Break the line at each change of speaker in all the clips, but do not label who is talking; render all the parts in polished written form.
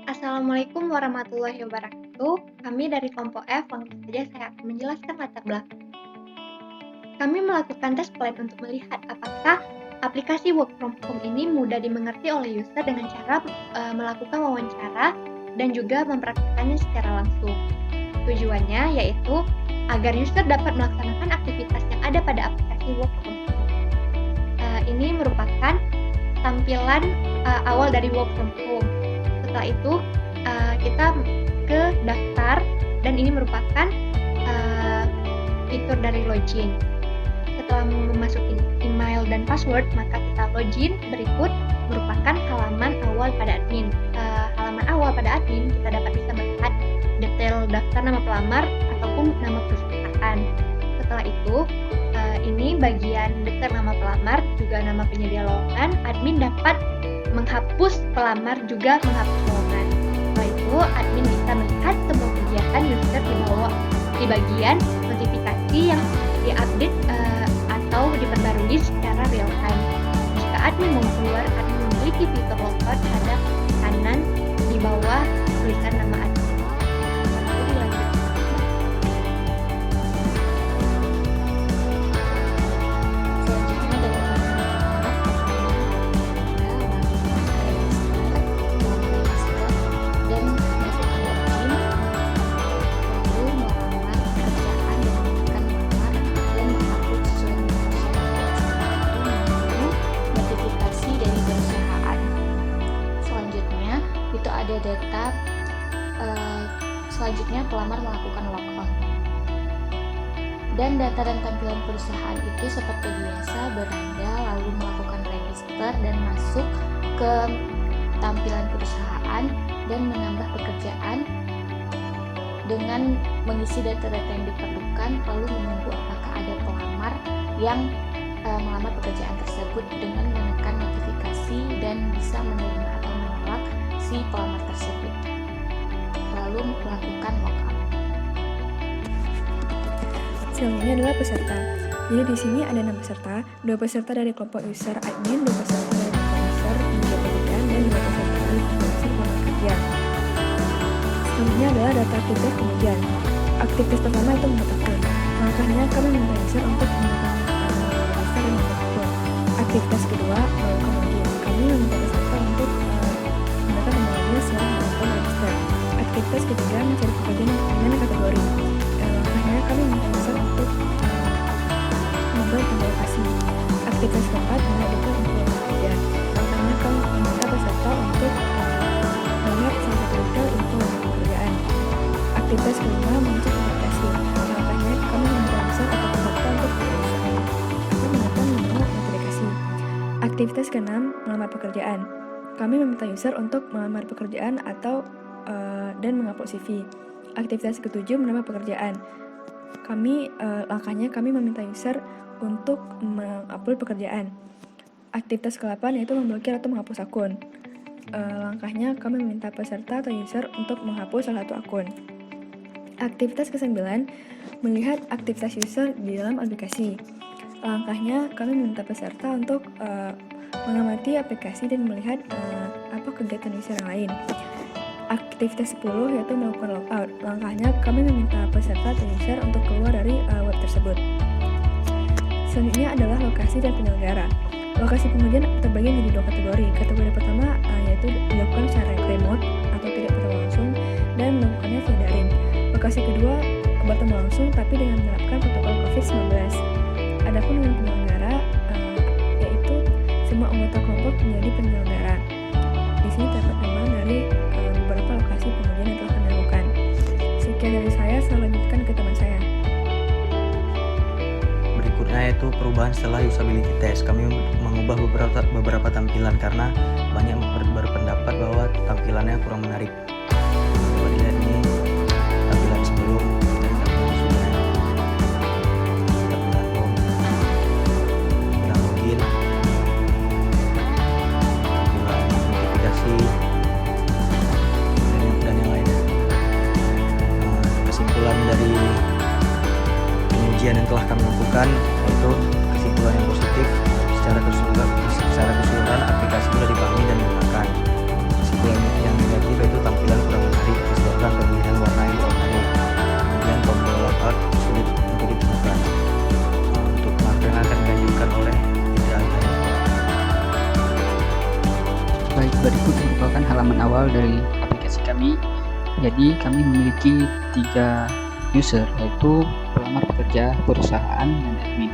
Assalamualaikum warahmatullahi wabarakatuh. Kami dari kelompok F, langsung saja saya akan menjelaskan latar belakang. Kami melakukan tes plan untuk melihat apakah aplikasi work from home ini mudah dimengerti oleh user dengan cara melakukan wawancara dan juga mempraktikkannya secara langsung. Tujuannya yaitu agar user dapat melaksanakan aktivitas yang ada pada aplikasi work from home. Ini merupakan tampilan awal dari work from home. Setelah itu kita ke daftar dan ini merupakan fitur dari login. Setelah memasuki email dan password, maka kita login. Berikut merupakan halaman awal pada admin. Halaman awal pada admin kita dapat bisa melihat detail daftar nama pelamar ataupun nama perusahaan. Setelah itu, ini bagian daftar nama pelamar juga nama penyedia lowongan. Admin dapat menghapus pelamar juga menghapus lowongan. Setelah itu, admin bisa melihat semua kegiatan user di bagian notifikasi yang diupdate atau diperbarui secara real time. Jika admin mau keluar, admin memiliki fitur logout pada kanan di bawah tulisan nama admin.
Itu ada data selanjutnya pelamar melakukan logon, dan data dan tampilan perusahaan itu seperti biasa beranda lalu melakukan register dan masuk ke tampilan perusahaan dan menambah pekerjaan dengan mengisi data-data yang diperlukan, lalu menunggu apakah ada pelamar yang melamar pekerjaan tersebut dengan menekan notifikasi dan bisa menerima atau menolak si pelamar tersebut, lalu melakukan lockout.
Selanjutnya adalah peserta. Jadi di sini ada 6 peserta, 2 peserta dari kelompok user admin, 2 peserta dari kelompok user media pekerjaan, dan 2 peserta dari kelompok user pelamar kerja. Selanjutnya adalah data aktivitas kemudian. Aktivitas pertama itu membuat akun. Langkahnya kami meminta user untuk menggunakan register dan membuat akun. Aktivitas kedua melakukan login. Kami meminta peserta untuk menggunakan nomor login setelah melakukan register. Aktivitas ketiga mencari pekerjaan dengan kategori. Langkahnya kami meminta user untuk membuat lokasi. Aktivitas keempat mengajukan info pekerja. Langkahnya kami meminta peserta untuk melihat salah satu detail info pekerjaan. Aktivitas kelima mengecek aplikasi. Langkahnya kami meminta user atau peserta untuk menekan menu notifikasi. Aktivitas keenam melamar pekerjaan. Kami meminta user untuk melamar pekerjaan atau dan mengupload CV. Aktivitas ketujuh menambah pekerjaan. Langkahnya kami meminta user untuk mengupload pekerjaan. Aktivitas ke-8 yaitu memblokir atau menghapus akun. Langkahnya kami meminta peserta atau user untuk menghapus salah satu akun. Aktivitas ke-9 melihat aktivitas user di dalam aplikasi. Langkahnya kami meminta peserta untuk mengamati aplikasi dan melihat apa kegiatan user yang lain. Aktivitas 10 yaitu melakukan logout. Langkahnya kami meminta peserta atau user untuk keluar dari web tersebut. Selanjutnya adalah lokasi dan penyelenggara. Lokasi pengujian terbagi menjadi 2 kategori. Kategori pertama yaitu dilakukan secara remote atau tidak bertemu langsung dan melakukannya via daring. Lokasi kedua bertemu langsung tapi dengan menerapkan protokol COVID-19. Adapun dengan penyelenggara yaitu semua anggota kelompok menjadi penyelenggara. Di sini terdapat nama dari beberapa lokasi pengujian yang telah kami lakukan. Sekian dari saya lanjutkan ke teman saya.
Berikutnya yaitu perubahan setelah usability test. Kami mengubah beberapa tampilan karena banyak berpendapat bahwa tampilannya kurang menarik. Coba dilihat ini tampilan sebelum dan tampilan sesudah. Tampilan home, tampilan login, tampilan notifikasi, dan yang lainnya. Kesimpulan dari pengujian yang telah kami lakukan yaitu kesimpulan yang positif. Secara keseluruhan aplikasi sudah dipahami dan digunakan. Kesimpulan yang negatif yaitu tampilan
berikut merupakan halaman awal dari aplikasi kami. Jadi kami memiliki 3 user, yaitu pelamar pekerja, perusahaan, dan admin.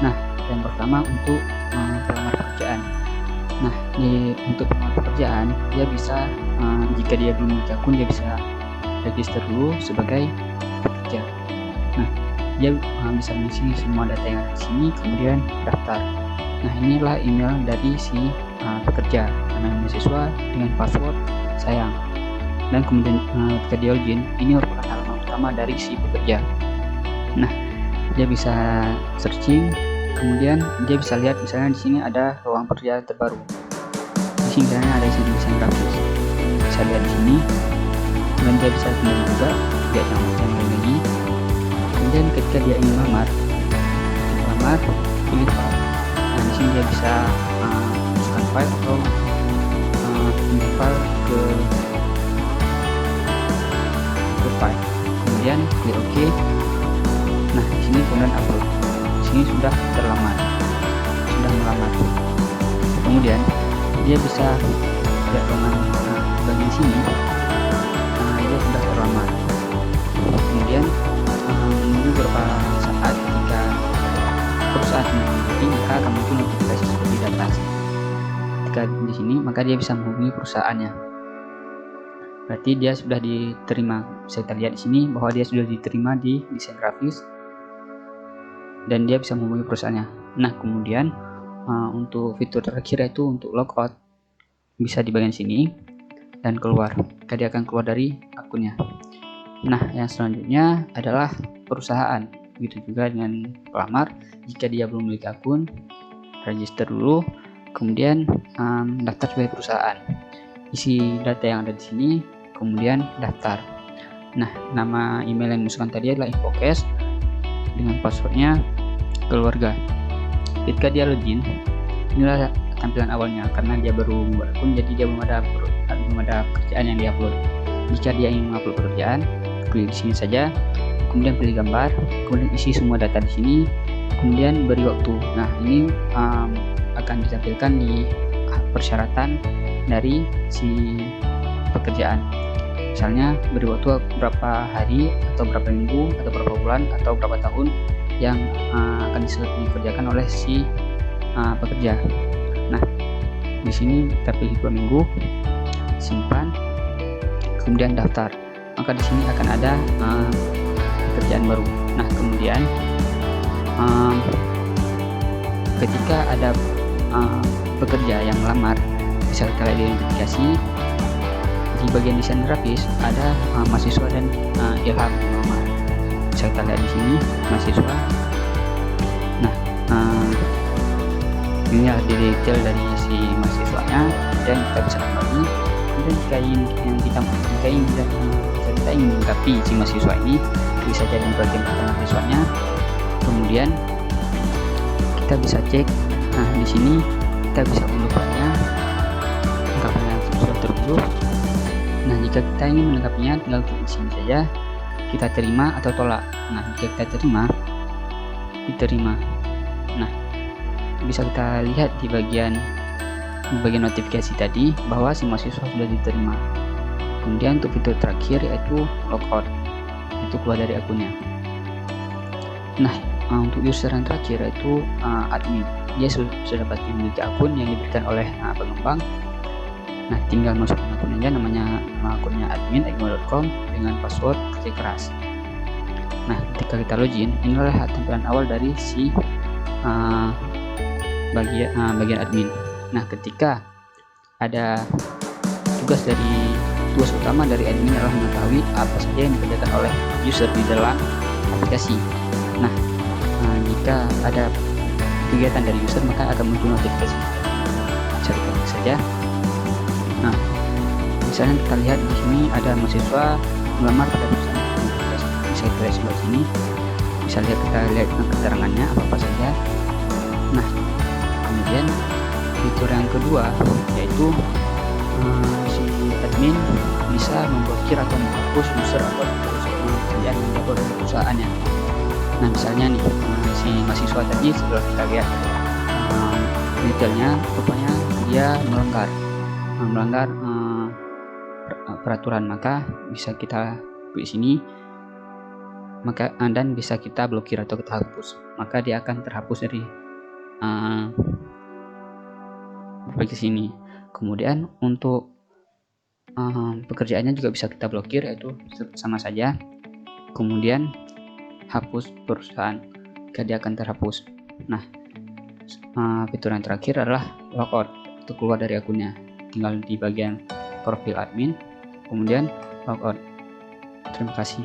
Nah, yang pertama untuk pelamar pekerjaan. Nah, untuk pelamar pekerjaan, dia bisa jika dia belum memiliki akun, dia bisa register dulu sebagai pekerja. Nah, dia bisa mengisi semua data yang ada di sini, kemudian daftar. Nah, inilah email dari si pekerja, nama mahasiswa dengan password sayang. Dan kemudian ketika dia login, ini merupakan halaman utama dari si pekerja. Nah, dia bisa searching, kemudian dia bisa lihat misalnya di sini ada ruang pekerjaan terbaru. Di sini misalnya ada isi desain grafis. Bisa lihat di sini. Dan dia bisa kembali juga lihat yang lagi. Kemudian ketika dia ingin melamar, pilih file. Nah, di sini dia bisa masukkan file atau pindah file ke file. Kemudian klik OK. Nah, di sini kemudian upload. Di sini sudah melamar. Kemudian dia bisa lihat ruangan bagian sini. Dia sudah terlamar. Kemudian menunggu beberapa saat ketika perusahaan menghubungi, maka akan muncul notifikasi seperti di atas. Ketika di sini, maka dia bisa menghubungi perusahaannya. Berarti dia sudah diterima. Bisa kita lihat di sini bahwa dia sudah diterima di desain grafis dan dia bisa menghubungi perusahaannya. Nah, kemudian untuk fitur terakhir yaitu untuk logout, bisa di bagian sini dan keluar. Maka dia akan keluar dari akunnya. Nah, yang selanjutnya adalah perusahaan. Begitu juga dengan pelamar. Jika dia belum memiliki akun, register dulu, kemudian daftar sebagai perusahaan. Isi data yang ada di sini, kemudian daftar. Nah, nama email yang dimasukkan tadi adalah infocast dengan passwordnya keluarga. Ketika dia login, inilah tampilan awalnya karena dia baru membuat akun, jadi dia belum ada pekerjaan yang diupload. Jika dia ingin mengupload pekerjaan, klik di sini saja, kemudian pilih gambar, kemudian isi semua data di sini, kemudian beri waktu. Nah, ini akan ditampilkan di persyaratan dari si pekerjaan. Misalnya beri waktu berapa hari atau berapa minggu atau berapa bulan atau berapa tahun yang akan dikerjakan oleh si pekerja. Nah, di sini kita pilih 2 minggu, simpan, kemudian daftar. Maka di sini akan ada pekerjaan baru. Nah, kemudian ketika ada pekerja yang melamar, bisa kita lihat di notifikasi di bagian desain grafis ada mahasiswa dan Ilham melamar. Bisa kita lihat di sini mahasiswa. Nah, ini adalah detail dari si mahasiswanya dan kita bisa kembali. Kemudian jika kita ingin melengkapi si mahasiswa ini, bisa jadi bagian mahasiswanya. Kemudian kita bisa cek. Nah, di sini kita bisa unduh filenya, lengkapnya sudah terunduh. Nah, jika kita ingin melengkapinya, tinggal klik di sini saja. Kita terima atau tolak. Nah, jika kita diterima. Nah, bisa kita lihat di bagian notifikasi tadi bahwa si mahasiswa sudah diterima. Kemudian untuk fitur terakhir yaitu logout, itu keluar dari akunnya. Nah, untuk user yang terakhir yaitu admin. Dia sudah pasti memiliki akun yang diberikan oleh pengembang. Nah, tinggal masukkan akun aja, nama akunnya admin@gmail.com dengan password kerja keras. Nah, ketika kita login, inilah tampilan awal dari si bagian admin. Nah, ketika ada tugas utama dari admin adalah mengetahui apa saja yang dikerjakan oleh user di dalam aplikasi. Nah, jika ada kegiatan dari user, maka akan muncul notifikasi. Bisa kita klik saja. Nah, misalnya kita lihat di sini ada mahasiswa melamar pada perusahaan. Bisa kita lihat sebelah sini. Kita lihat keterangannya apa saja. Nah, kemudian fitur yang kedua yaitu si admin bisa memblokir atau menghapus user atau pekerjaan yang dilakukan oleh perusahaannya. Nah, misalnya nih si mahasiswa tadi setelah kita lihat detailnya, rupanya dia melanggar. melanggar peraturan, maka bisa kita klik sini, maka dan bisa kita blokir atau kita hapus, maka dia akan terhapus dari bagian sini. Kemudian untuk pekerjaannya juga bisa kita blokir, yaitu sama saja. Kemudian hapus perusahaan, maka dia akan terhapus. Nah, fitur yang terakhir adalah logout, untuk keluar dari akunnya. Tinggal di bagian profil admin, kemudian logout. Terima kasih.